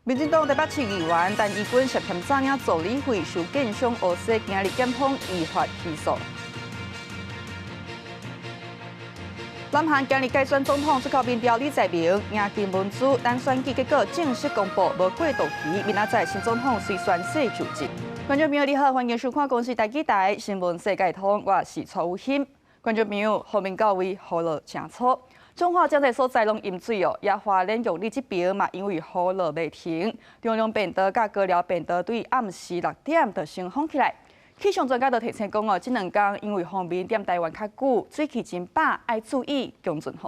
民进党台北市议员但义军涉嫌诈领助理费，受建商乌西今日检方依法起诉。南韩今日改选总统，最高民调李在明赢金文珠，但选举结果正式公布，无过渡期，明仔载新总统随宣誓就职。观众朋友你好，欢迎收看公视台记台新闻世界通，我是曹有欣。观众朋友，后面到位雨落真粗。中华江侪所在拢淹水哦，也花莲玉里这边嘛，因为雨落未停，中央便当甲高寮便当对暗时6点就先封起来。气象专家就提醒讲哦，这2天因为方面踮台湾较久，水气真饱，要注意降准雨。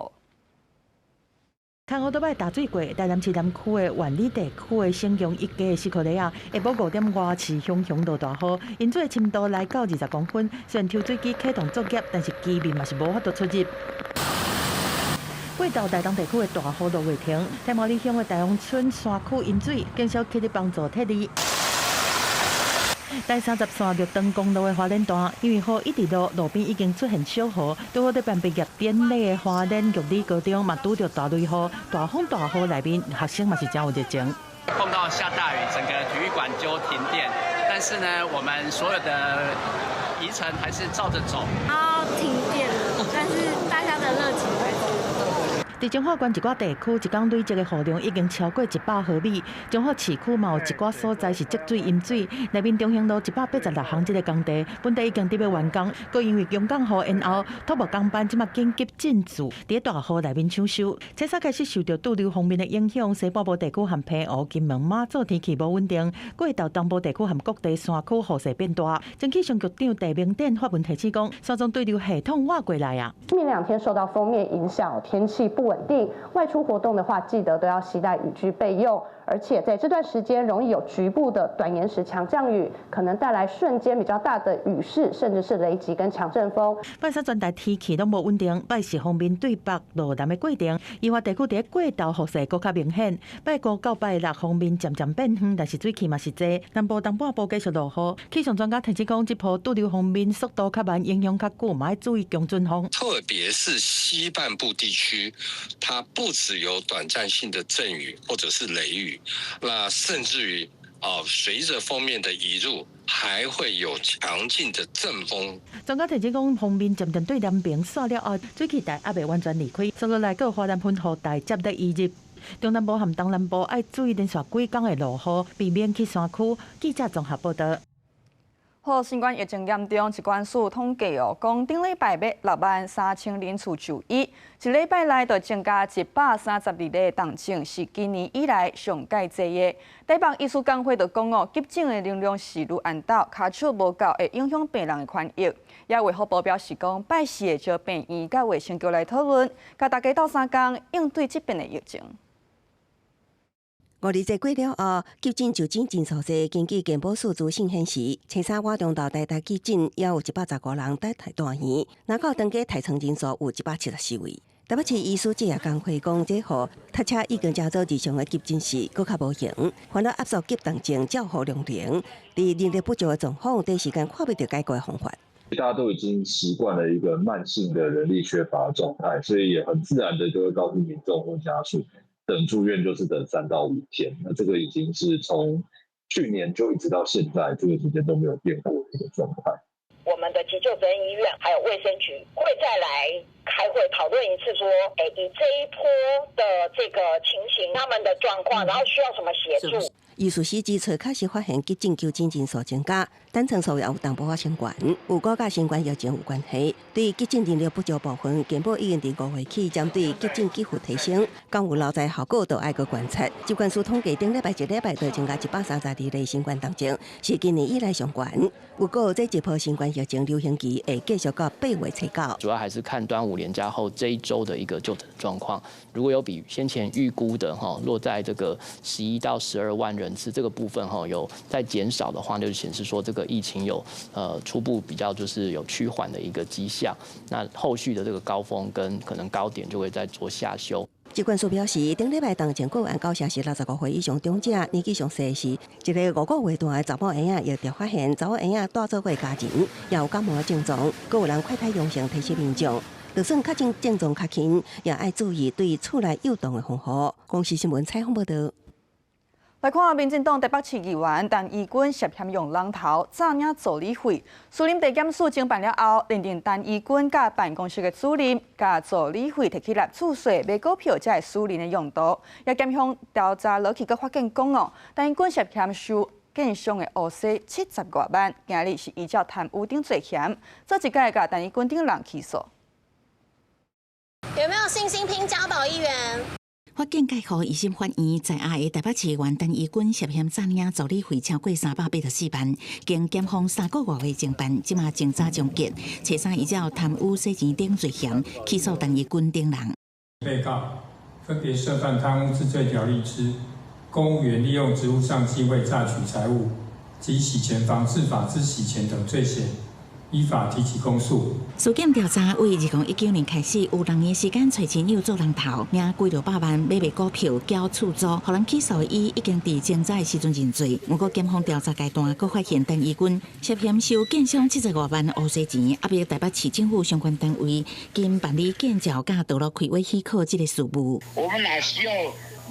看好多摆大水过，台南市南区的万里地区的省江一街石窟里啊，下晡5点外市熊落大雨，淹水深度来到20公分。虽然抽水机启动作业，但是居民嘛是无法度出入。过到台东地区的大雨落未停，太麻里乡的大丰村山区淹水，警消起力帮助撤离。第33绿灯公路的花莲段，因为雨一直落，路边已经出现小河。拄好在办毕业典礼的花莲玉里高中嘛，拄着大雷雨、大风大雨内面，学生嘛是真有热情。碰到下大雨，整个体育馆就停电。但是呢，我们所有的仪程还是照着走。停电了，但是大家的热情还是。伫彰化县一寡地区，一天累积的雨量已经超过100毫米。彰化市区嘛有一寡所在是积水淹水，内面中兴路186巷这个工地，本地已经伫要完工，佮因为强降雨延后，土木工班即马紧急进驻，伫大雨内面抢修。车三开始受到驻留方面的影响，西半部地区含澎湖、金门、马祖天气无稳定，过到东部地区含各地山区雨势变大。前气象局长戴明典发文提醒讲，山中对流系统挖过来啊。今明2天受到锋面影响，天气不稳定，外出活动的话，记得都要携带雨具备用。而且在这段时间，容易有局部的短延时强降雨，可能带来瞬间比较大的雨势，甚至是雷击跟强阵风。拜三全台天气都无稳定，拜四方面对北路南的过程，宜花地区伫过道雨势更较明显。拜5到拜6方面渐渐变远，但是水汽嘛是多。南部东半部继续落雨。气象专家提醒讲，这波驻留方面速度较慢，影响较久，嘛要注意强阵风。特别是西半部地区，它不只有短暂性的阵雨或者是雷雨，那甚至于随着锋面的移入，还会有强劲的阵风。专家提醒讲，锋面渐渐对南边刷了后，水汽带还未完全离开，接落来个华南喷雨带接得移入。中南部和东南部要注意连续几天的落雨，避免去山区。记者综合报道。好，新冠疫情严重，疾管署统计哦，讲顶礼拜要63000人次就医，一礼拜内就增加132例重症，是今年以来上界多的。台北医师工会就讲哦，急诊的能量是愈按倒，卡出无够，会影响病人的权益。也卫福部表示讲，拜四会招病院甲卫生局来讨论，甲大家斗3天应对这边的疫情。5日节过了后，急诊就诊人数多。根据健保数字性显示，青沙活动到台大急诊也有115人在大院，南口登记台床人数有174位。台北市医师职业工会讲，这号读车已经加做日常的急诊室，佫较无用，烦恼压缩急动症、照护量能，伫人力不足的状况，第一时间看不到解决的方法。大家都已经习惯了一个慢性的人力缺乏的状态，所以也很自然的就会告诉民众或家属，等住院就是等3到5天。那这个已经是从去年就一直到现在，这个时间都没有变过的一个状态。我们的急救责任医院还有卫生局会再来开会讨论一次，说，以这一波的这个情形，他们的状况，然后需要什么协助。医师司指出，确实发现急诊求诊人数增加，单层数也有淡薄仔升悬，有个甲新冠疫情有关系。对于急诊人力不足部分，健保已经伫5月起针对急诊给付提升，敢有落在效果，就爱去观察。疾管署统计，顶礼拜一礼拜就增加132例新冠重症，是今年以来上悬。不过，这一波新冠疫情流行期会继续到8月初9。主要还是看端午连假后这一周的一个就诊状况，如果有比先前预估的落在这个11到12万人次这个部分有在减少的话，就显示说这个疫情有初步比较就是有趋缓的一个迹象。那后续的这个高峰跟可能高点就会再做下修。疾管署表示，顶礼拜重症个案高城市65岁以上长者，年纪上细时，一个5个月大的查某婴仔，疫调发现查某婴仔带做过家人，也有感冒的症状，阁有人快筛阳性，提醒民众，就算确诊症状较轻，也要注意对厝内幼动的防护。公视新闻采访报道。来看民进党台北市议员陈怡君涉嫌用榔头炸领助理费，士林地检署侦办了后，认定陈怡君甲办公室的主任甲助理费摕起来储税买股票才是私人的用途。也检方调查落去，佮发现讲哦，陈怡君涉嫌收建商的乌西70多万，今日是依照贪污等罪嫌，这一届甲陈怡君等人起诉。有没有信心拼嘉宝议员？法警介护一审法院在押的台北市议员陈怡君涉嫌诈领助理费超过384万，经检方3个月的侦办，即马侦查终结，查查依照贪污洗钱等罪嫌起诉陈怡君等人。被告分别涉犯贪污治罪条例之公务员利用职务上机会榨取财物及洗钱防治法之洗钱等罪嫌，依法提起公诉。事件调查为2019年开始，有2年时间找亲友做人头，领几600万买卖股票交出租，互人起诉伊已经伫侦查时阵认罪。不过检方调查阶段，佫发现陈怡君涉嫌收建商70多万乌西钱，压迫台北市政府相关单位，经办理建造甲道路开挖许可这个事务。我们哪需要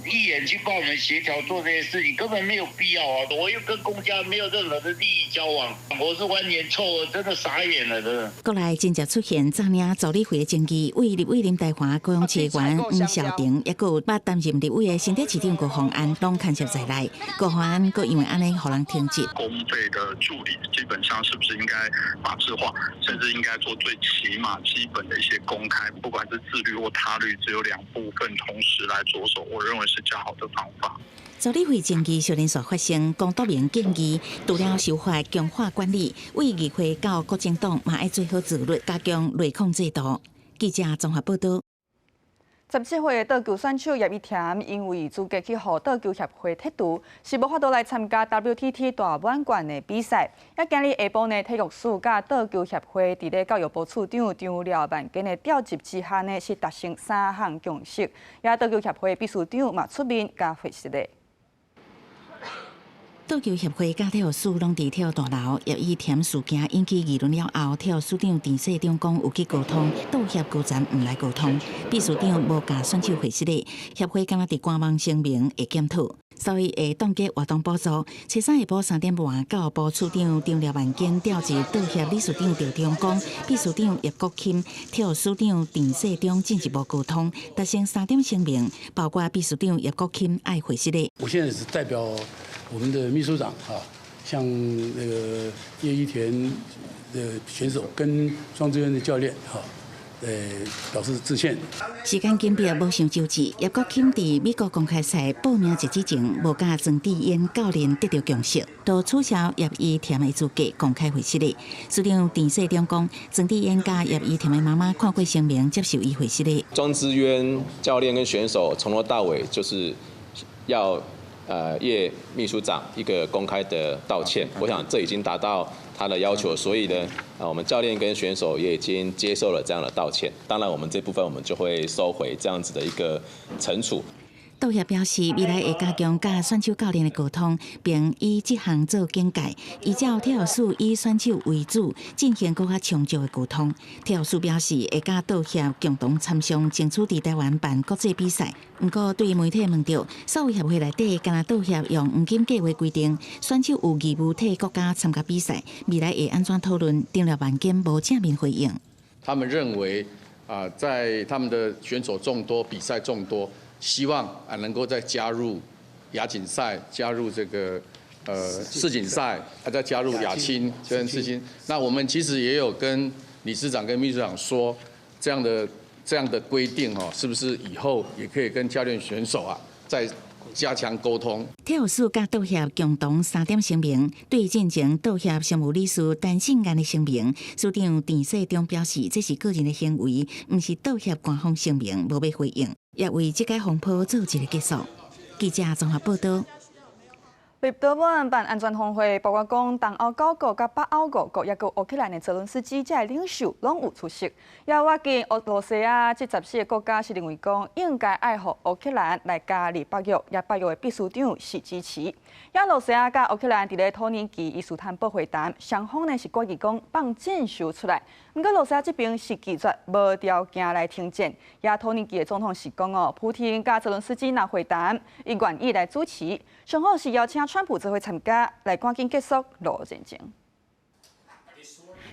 议员去帮我们协调做这些事情，根本没有必要啊！我又跟公家没有任何的利益交往，我是完全错愕，真的傻眼了，真的。国内真正出现诈领助理费的争议，为立委林台华、高雄市议员吴小婷，也有捌担任立委的新北市长郭宏安，拢牵涉在内。郭宏安佫因为安尼，互人停职。公费的助理基本上是不是应该法制化，甚至应该做最起码基本的一些公开，不管是自律或他律，只有2部分同时来着手，我认为是较好的方法。助理费争议小连续发生，公督明建议除了修法强化管理，为议会到国政党嘛要做好自律，加强内控制度。记者综合报道。17岁的倒球选手叶一田，因为资格去互倒球协会剔除，是无法度来参加 WTT 大满贯的比赛。也今日下晡呢，体育署甲倒球协会伫咧教育部处长张廖万根的调集之下呢，是达成3项共识。也倒球协会秘书长嘛出面甲回释的。倒球协会甲体育署拢伫体育大楼，叶以田事件引起议论了后，体育署长陈世忠讲有去沟通，倒协高层毋来沟通，秘书长无甲选手回释的，协会敢若伫官网声明会检讨，所以会冻结活动补助。初三下晡3点半，教育部处长张廖万根调集倒协理事长赵忠光、秘书长叶国钦、体育署长陈世忠进一步沟通，达成3点声明，包括秘书长叶国钦爱回释的。我现在是代表我们的秘书长向那个叶一田的选手跟庄智渊的教练表示致歉。时间紧迫，无想周至。叶国钦伫美国公开赛报名日之前，无甲曾志燕教练得到共识，都取消叶一田的资格公开回释的。署长陈世忠讲，曾志燕甲叶一田的妈妈看过声明，接受伊回释的。庄智渊教练跟选手从头到尾就是要叶秘书长一个公开的道歉，我想这已经达到他的要求，所以呢，我们教练跟选手也已经接受了这样的道歉。当然，我们这部分我们就会收回这样子的一个惩处。道协表示，未来会加强甲选手教练的沟通，并以这项做警戒，依照体育署以选手为主，进行更加长久的沟通。体育署表示，会甲道协共同参详，争取伫台湾办国际比赛。不过，对媒体问到，所有协会内底，敢若道协用黄金计划规定，选手有义务替国家参加比赛，未来会安怎讨论？张廖万根无正面回应。他们认为，在他们的选手众多，比赛众多。希望能够再加入亚锦赛，加入这个世锦赛，再加入亚青跟世青。那我们其实也有跟理事长跟秘书长说，这样的规定是不是以后也可以跟教练选手再加强沟通。体育署甲道协共同3点声明，对进前道协常务理事陈信安的声明，署长陈世忠表示，这是个人的行为，毋是道协官方声明，无要回应。也为这届风波做一个结束。记者综合报道。立陶宛办安全峰会，包括讲东欧9国、甲北欧5国，也有乌克兰的泽伦斯基这些领袖拢有出席。也我见俄罗斯啊，这14个国家是认为讲应该爱护乌克兰来加入北约，也北约的秘书长是支持。也俄罗斯啊，甲乌克兰伫咧土耳其伊斯坦堡会谈，双方呢是决议讲放战书出来。不过俄罗斯这边是拒绝无条件来停战。也土耳其的总统是讲哦，普丁甲泽伦斯基若会谈，伊愿意来主持，上好是邀请川普做伙参加，来赶紧结束俄乌战争。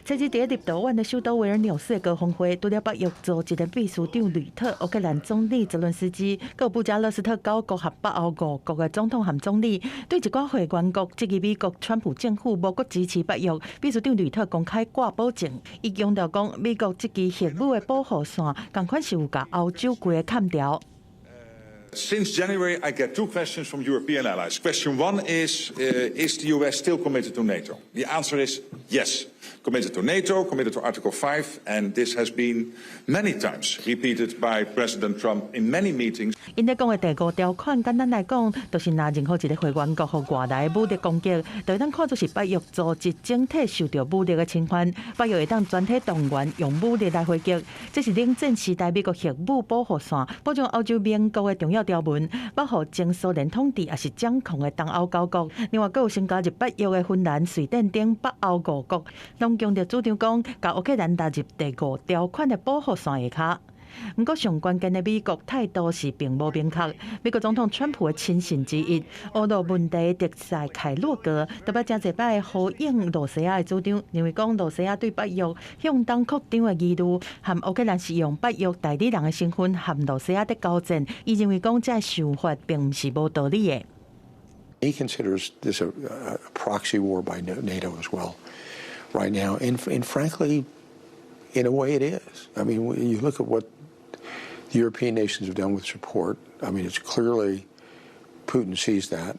这次伫立陶宛的首都维尔纽斯的高峰会，除了北约组织的秘书长吕特、乌克兰总理泽伦斯基，还有布加勒斯特9国和北欧5国的总统和总理，对一寡会员国质疑美国川普政府无国支持北约。秘书长吕特公开挂保证，伊强调讲，美国这支核武的保护线，同款是有甲欧洲规个砍掉。Since January, I get two questions from European allies. Question one is the US still committed to NATO? The answer is yes. Committed to NATO, committed to Article 5, and this has been many times repeated by President Trump in many meetings. 因咧讲的第5条款，简单来讲，就是若任何一个会员国和外来武力攻击，就会当看作是北约组织整体受到武力的侵犯，北约会当全体动员用武力来回击。这是冷战时代美国核武保护线，保障欧洲盟国的重要条文，保护前苏联统治也是掌控的东欧9国。另外，还有新加入北约的芬兰、瑞典等北欧5国，拢强调主张讲，甲乌克兰纳入第5条款的保护线下骹。不过，上关键的美国态度是并无明确。美国总统川普的亲信之一，俄罗问题特使凯洛格，特别真侪摆呼应罗西亚的主张，认为讲罗西亚对北约向东扩张的疑虑，和乌克兰是用北约代理人的身份和罗西亚的交战，伊认为讲这想法并不是无道理的。He considers this a proxy war by NATO as well right now, and frankly, in a way it is. I mean, you look at what the European nations have done with support. I mean, it's clearly Putin sees that.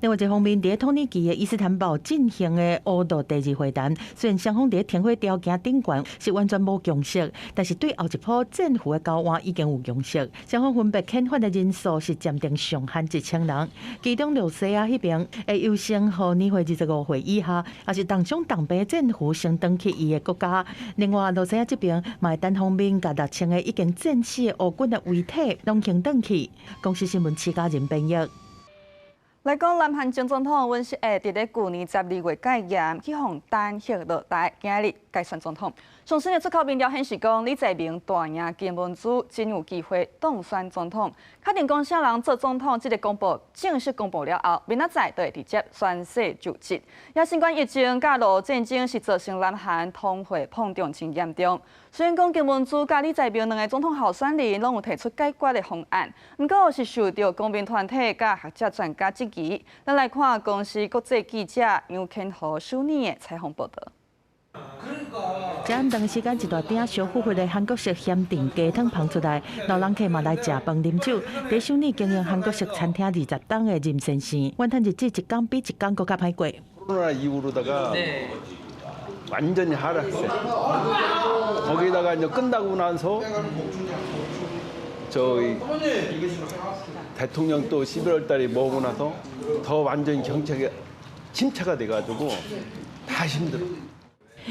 另外一方面，伫土耳其的伊斯坦堡进行的乌俄第2会谈，虽然双方伫停火条件顶悬是完全无共识，但是对后一波政府的交换已经有共识。双方分别遣返的人数是暂定上限1000人，其中罗西亚迄边会优先和年会25会以下，也是当中东北政府先登去伊的国家。另外，罗西亚这边嘛单方面甲6000个已经战死的乌军的遗体拢请登去。公司新闻7家人编译。来讲，南韩前总统文在寅伫咧去年12月戒严，去向弹劾落台，今日改选总统。上新的出口民调显示讲，李在明大赢金文珠，真有机会当选总统。确定讲啥人做总统，这个公布正式公布了后，明仔载就会直接宣誓就职。也新冠疫情甲俄乌战争是造成南韩通货膨胀真严重。虽然讲金文珠甲李在明两个总统候选人拢有提出解决的方案，不过是受到公民团体甲学者专家质疑。咱来看公司国际记者杨kend和苏尼的采访报道。这暗顿时间，一大鼎小富贵的韩国式咸甜鸡汤捧出来，老人客嘛来食饭啉酒。在首尔经营韩国式餐厅20档的任先生，怨叹日子一天比一天更加歹过。 코로나 이후로다가 완전히 하락세. 거기다가 이제 끝나고 나서 저희 대통령 또 11월 달에 모으고 나서 더 완전히 경찰이 침체가 돼가지고 다 힘들어.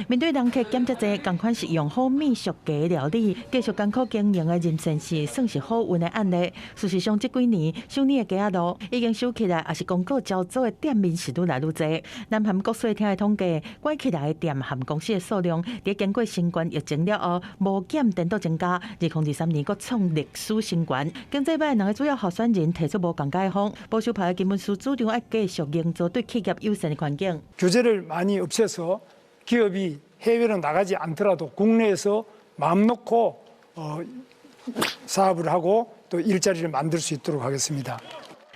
面对人客减遮济，同款是用好米熟鸡料理，继续艰苦经营的任先生，算是好运的案例。事实上，这几年首尔的鸡仔路已经收起来，也是公告招租的店面是愈来愈多。南韩国税厅的统计，关起来的店和公司的数量，在经过新冠疫情了后，无减颠倒增加。2023年，佫创历史新高。经济版两个主要候选人提出无共解方，保守派的金文书主张要继续营造对企业友善的环境。 규제를 많이 없애서 기업이 해외로 나가지 않더라도 국내에서 마음 놓고 사업을 하고 또 일자리를 만들 수 있도록 하겠습니다.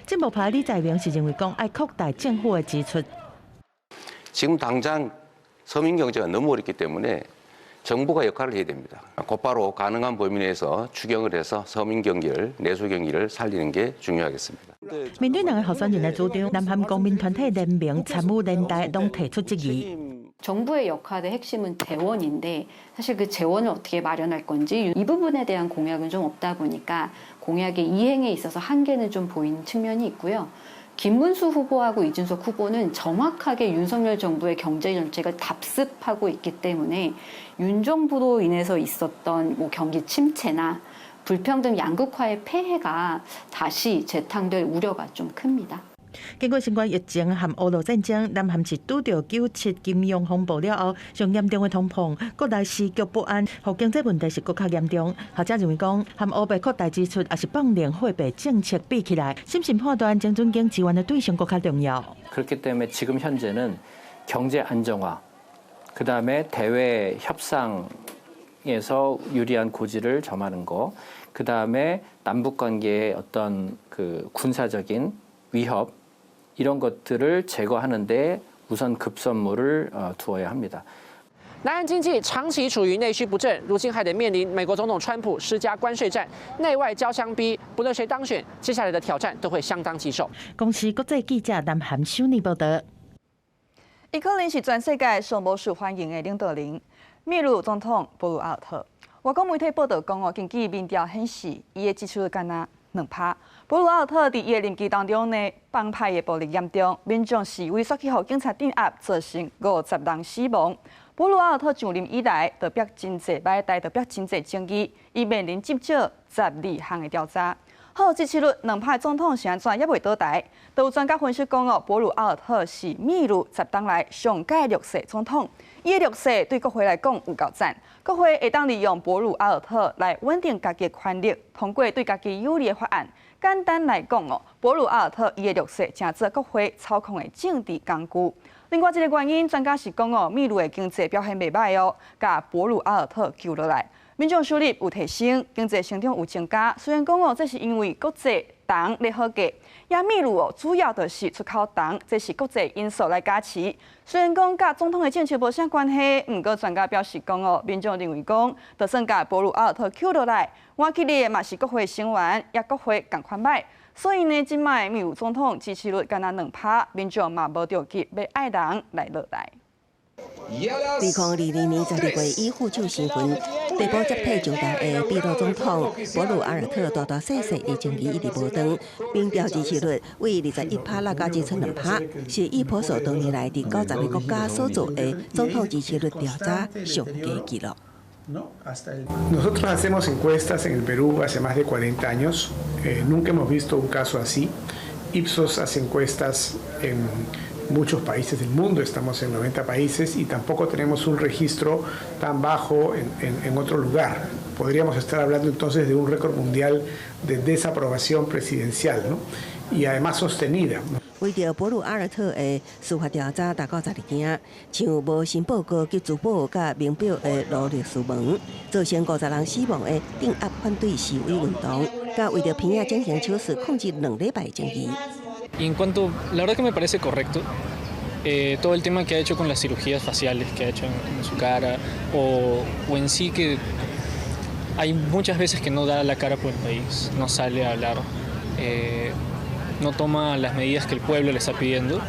进步派李在明是认为讲要扩大政府的支出。 지금 당장 서민 경제가 너무 어렵기 때문에 정부가 역할을 해야 됩니다. 곧바로 가능한 범위 내에서 추경을 해서 서민 경기를 내수 경기를 살리는 게 중요하겠습니다. 面对两个候选人的主张，南韩公民团体联名参与连带拢提出质疑。 정부의 역할의 핵심은 재원인데 사실 그 재원을 어떻게 마련할 건지 이 부분에 대한 공약은 좀 없다 보니까 공약의 이행에 있어서 한계는 좀 보이는 측면이 있고요. 김문수 후보하고 이준석 후보는 정확하게 윤석열 정부의 경제 정책을 답습하고 있기 때문에 윤 정부로 인해서 있었던 뭐 경기 침체나 불평등 양극화의 폐해가 다시 재탕될 우려가 좀 큽니다.经过新冠疫情和俄罗战争，南韩是拄到97金融风暴了后，上严重的通膨，国内时局不安，和经济问题是更加严重。学者认为讲，和欧美扩大支出，也是放量货币政策比起来，审慎判断정준경 지원의对象更加重要。 그렇기 때문에 지금 현재는 경제 안정화, 그 다음에 대외 협상에서 유리한 고지를 점하는 거, 그 다음에 남북 관계의 어떤 그 군사적인 위협 이런 것들을 제거하는데 우선 급선무를 두어야 합니다. 南韩经济长期处于内需不振，如今还得面临美国总统川普施加关税战，内外交相逼。不论谁当选，接下来的挑战都会相当棘手。公司国际记者南韩秀妮报道。伊可能是全世界上无受欢迎的领导人，秘鲁总统博鲁阿尔特。外国媒体报道讲根据民调显示，伊的支持率敢若2%。博鲁阿尔特伫伊的任期当中呢，帮派的暴力严重，民众示威刷去互警察镇压，造成50人死亡。博鲁阿尔特上任以来，得表真济歹代，得表真济争议，伊面临至少12项的调查。好，支持率2%总统是安怎也袂倒台？都有专家分析讲博鲁阿尔特是秘鲁10当来上届绿色总统，伊的绿色对国会来讲有够赞，国会会当利用博鲁阿尔特来稳定家己的权力，通过对家己有利的法案。简单来讲博鲁阿尔特伊的绿色正做国会操控的政治工具。另外一个原因，专家是讲秘鲁的经济表现袂歹甲博鲁阿尔特救落来。民众收入有提升，经济成长有增加。虽然讲这是因为国际糖咧好价，也秘鲁主要就是出口糖，这是国际因素来加持。虽然讲甲总统的政策无啥关系，不过专家表示讲民众认为讲，就算甲博鲁阿尔特救落来，换起嚟嘛是国会成员，也国会共款歹。所以呢，今摆秘鲁总统支持率敢若2%，民众嘛无着急要爱人来落台。 2020年12月以副手身份逮捕接替上台的秘鲁总统博鲁阿尔特大大小小的争议一直无断，民调支持率为21%落到只剩2%，是以波数多年来伫90个国家所做的总统支持率调查上佳纪录。 Nosotros hacemos encuestas en el Perú hace más de 40 años. Nunca hemos visto un caso así. Ipsos hace encuestas en muchos países del mundo, estamos en 90 países y tampoco tenemos un registro tan bajo en otro lugar. Podríamos estar hablando entonces de un récord mundial de desaprobación presidencial, ¿no? Y además sostenida. 为着博鲁阿尔特的司法调查达到12件，像无新报告及自保甲名表的罗律师门，造成50人死亡的镇压反对示威运动，甲为着平野进行手术控制2礼拜争议。 En cuanto, la verdad que me parece correcto todo el tema que ha hecho con las cirugías faciales que ha hecho en su cara o en sí que hay muchas veces que no da la cara por el país, no sale a hablar, no toma las medidas que el pueblo le está pidiendo.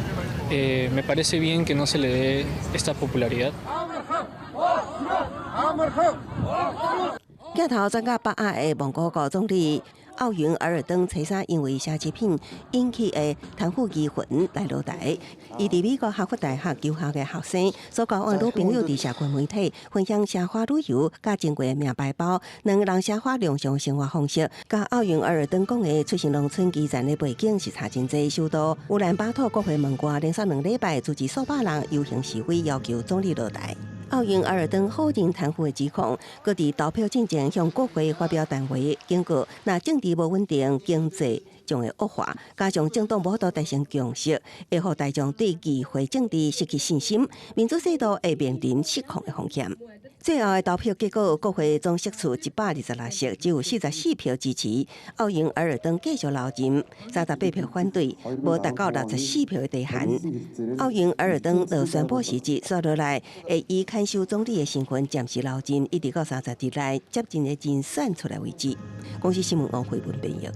Me parece bien que no se le dé esta popularidad. 镜头转到北亚的蒙古国总理。 奥云尔登吹沙因为奢侈品引起的贪腐疑云来落台，伊伫美国哈佛大学求学的学生所交往女朋友伫社群媒体分享奢华旅游甲珍贵的名牌包，两人奢华良尚生活方式，甲奥云尔登讲的出身农村基层的背景是差真济。首都乌兰巴托国会门外连续2礼拜组织数百人游行示威，要求总理落台。 奥云尔登否认贪腐的指控，佮伫投票之前向国会发表谈话，警告若政治无稳定，经济将会恶化，加上政党无法度达成共识，会互大众对议会政治失去信心，民主制度会面临失控的风险。最后的投票结果，国会总释出126席，只有44票支持。奥云尔登继续留任，38票反对，无达到64票的底线。奥云尔登就宣布辞职，接落来会以看守总理的身份暂时留任，一直到30日内接近的人选出来为止。公司新闻网回文编译。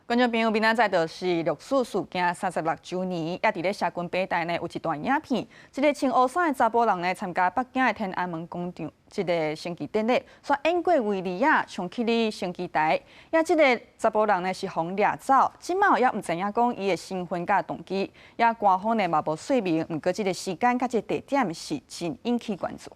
观众朋友，明仔载就是六四事件36周年，也伫咧社群平台呢有一段影片，一个穿乌衫的查甫人呢参加北京的天安门广场一个升旗典礼，煞演过维利亚冲起哩升旗台，也即个查甫人呢是互掠走，即马也毋知影讲伊的身份甲动机，也官方呢嘛无说明，毋过即个时间甲即个地点是真引起关注。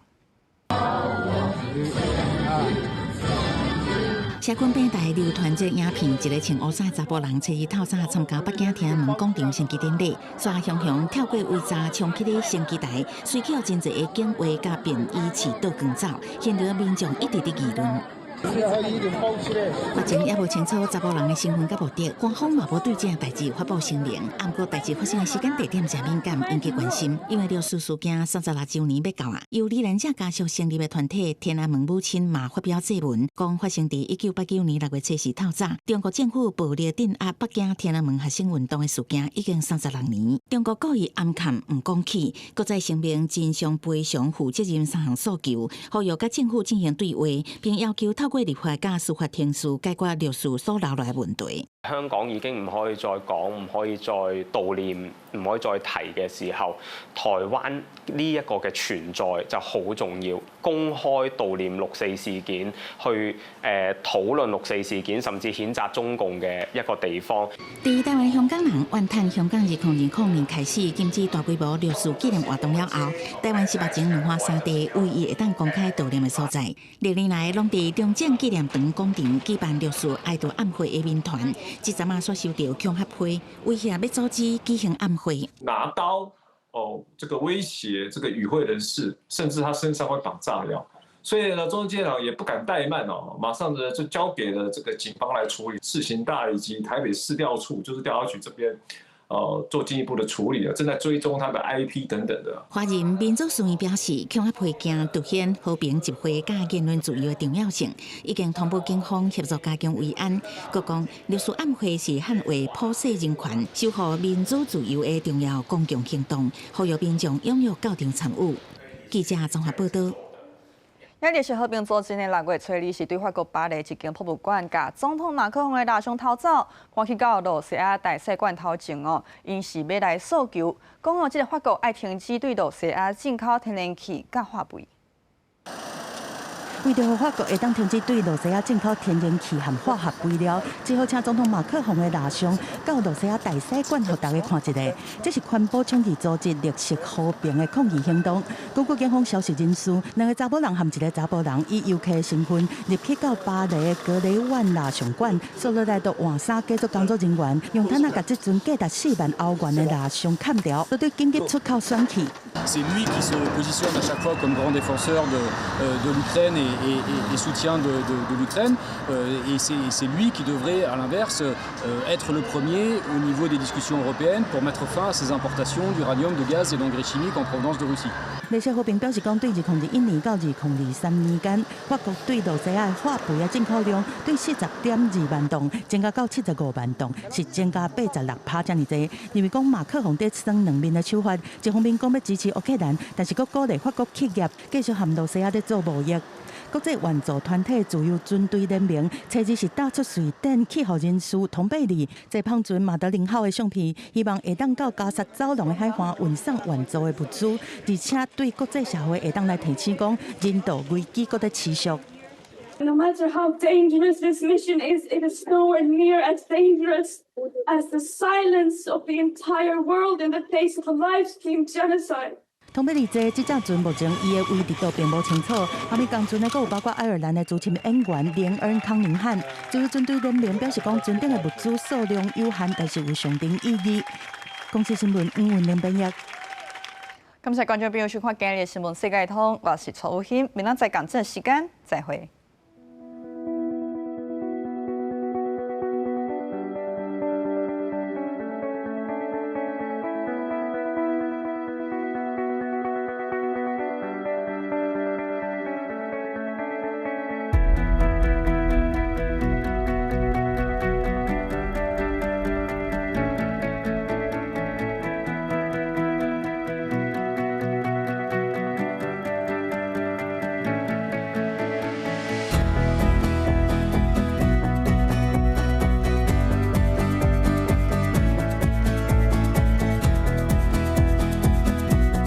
社群平台流传这影片，一个穿乌衫查甫人初日透早参加北京天安门广场升旗典礼，刷雄雄跳过围栅，冲起哩升旗台，随后真侪个警卫甲便衣持刀光走，引得民众一直伫议论。目前也无清楚查甫人的身份甲目的，官方嘛无对这代志发布声明。不过代志发生的时间地点真敏感，引起关心。因为六四事件36周年要到啊，由罹难者家属成立的团体天安门母亲嘛发表祭文，讲发生伫1989年6月7日透早，中国政府暴力镇压北京天安门学生运动的事件已经36年。中国故意暗藏唔讲起，搁再声明真相赔偿负责任3项诉求，呼吁甲政府进行对话，并要求透过立法甲司法程序解决六四所留落来問題。香港已經唔可以再講，唔可以再悼念，唔可以再提嘅時候，台灣呢一個嘅存在就好重要。公開悼念六四事件，去討論六四事件，甚至譴責中共嘅一個地方。在台灣香港人怨嘆香港2020年開始禁止大規模六四紀念活動了後，台灣是目前文化三地唯一會當公開悼念的所在。歷年來攏在中正紀念堂廣場舉辦六四哀悼暗會的民團。即陣啊，所收到恐嚇批，威脅要阻止舉行暗會。拿刀这个威胁这个與會人士，甚至他身上會綁炸藥，所以呢，中正堂也不敢怠慢馬上呢就交給了這個警方來處理。市刑大以及台北市調處，就是調查局這邊。做進一步的處理了，正在追蹤他的 IP 等等的。華人民族書院表示，恐嚇批件凸顯和平集會甲言論自由的重要性，已經通報警方協助加強維安。佢講，六四暗會是捍衛普世人權、守護民主自由的重要公共行動，呼籲民眾踴躍到場參與。記者綜合報道。也就是和平組織呢6月初二是對法國巴黎一間博物館，甲總統馬克宏的蠟像偷走，趕去到羅西亞大使館頭前哦，因是要來訴求，講這個法國愛停止對羅西亞進口天然氣甲化肥。為着法國會當停止對羅西亞進口天然氣和化學肥料，只好請總統馬克宏的蠟像到羅西亞大使館，讓大家看一下。這是環保倡議組織綠色和平的抗議行動。根據警方消息人士，2個查某人和1個查甫人以遊客身份入去到巴黎格里灣蠟像館，所落來到換衫技術工作人員用炭啊，把這尊價值4萬歐元的蠟像砍掉，都對緊急出口選氣。C'est lui qui se positionne à chaque fois comme grand défenseur de l'Ukraine et soutien de l'Ukraine. Et c'est lui qui devrait, à l'inverse, être le premier au niveau des discussions européennes pour mettre fin à ces importations d'uranium, de gaz et d'engrais chimiques en provenance de Russie. 綠色和平表示講，對2021年到2023年間，法國對羅西亞的化肥的進口量對40.2萬噸增加到75萬噸，是增加86%這麼多。因為講馬克宏在耍兩面的手法，一方面講要支持烏克蘭，但是佫鼓勵法國企業繼續和羅西亞在做貿易。國際援助團體自由軍隊聯盟初日是打出瑞典氣候人士通貝利在胖船馬德林號的相片，希望會當到加沙走廊的海岸運送援助的物資，而且對國際社會會當來提醒講人道危機佫在持續。No matter how dangerous this mission is, it is nowhere near as dangerous as the silence of the entire world in the face of a live-stream genocide. 通貝利這隻船目前伊的位置都並無清楚，後面港船呢，佫有包括愛爾蘭的駐簽演員連恩康寧漢。自由軍隊聯盟表示講，船頂的物資數量有限，但是有上等意義。公司新聞吳雲玲編譯。感謝觀眾朋友收看今日的新聞世界通，我是曹武欣，明仔載講正時間再會。